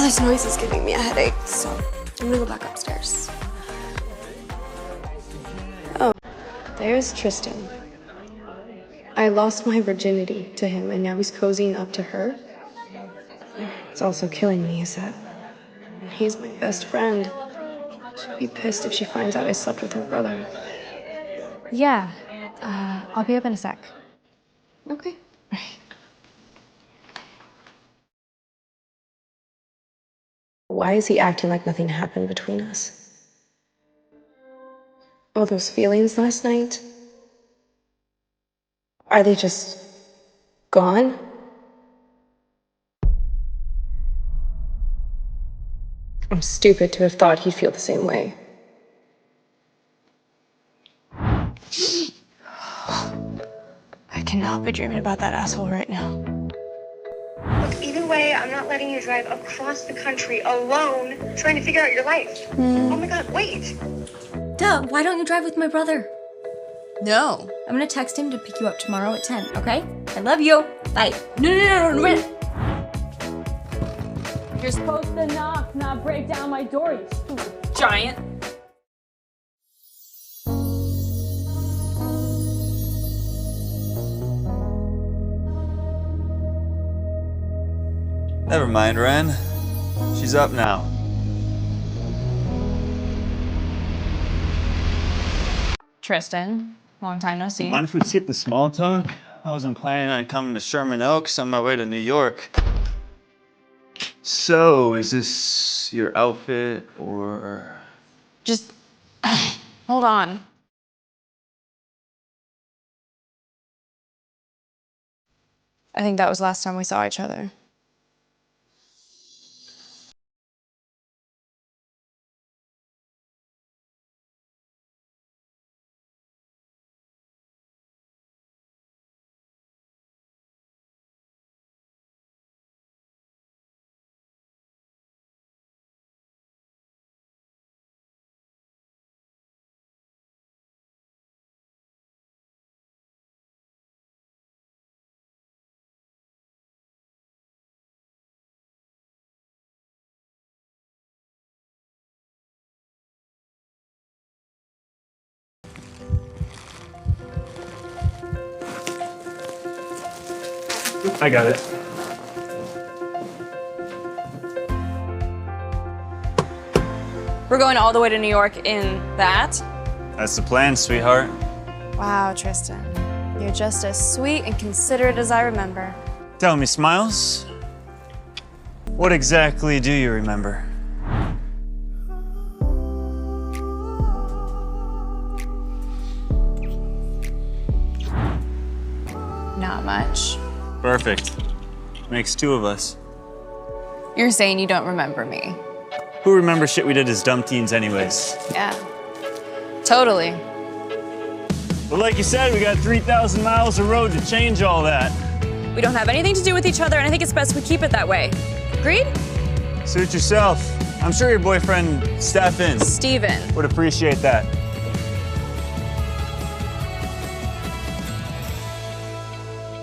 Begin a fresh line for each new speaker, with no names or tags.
this noise is giving me a headache, so I'm gonna go back upstairs. Oh, there's Tristan. I lost my virginity to him, and now he's cozying up to her. It's also killing me is that he's my best friend. She'll be pissed if she finds out I slept with her brother.
Yeah, I'll be up in a sec.
Okay. Why is he acting like nothing happened between us? All those feelings last night, are they just gone? I'm stupid to have thought he'd feel the same way.
I cannot be dreaming about that asshole right now.
Look, either way, I'm not letting you drive across the country alone trying to figure out your life. Oh my God, wait.
Duh, why don't you drive with my brother?
No.
I'm gonna text him to pick you up tomorrow at 10, okay? I love you. Bye. No.
You're supposed to knock, not break down my door, you stupid giant.
Never mind, Ren. She's up now.
Tristan, long time no see.
Mind if we skip the small talk? I wasn't planning on coming to Sherman Oaks on my way to New York. So, is this your outfit, or?
Just hold on. I think that was last time we saw each other.
I got it.
We're going all the way to New York in that?
That's the plan, sweetheart.
Wow, Tristan. You're just as sweet and considerate as I remember.
Tell me, Smiles. What exactly do you remember?
Not much.
Perfect. Makes two of us.
You're saying you don't remember me?
Who remembers shit we did as dumb teens anyways?
Yeah. Totally.
But like you said, we got 3,000 miles of road to change all that.
We don't have anything to do with each other, and I think it's best we keep it that way. Agreed?
Suit yourself. I'm sure your boyfriend, Stefan,
Steven.
would appreciate that.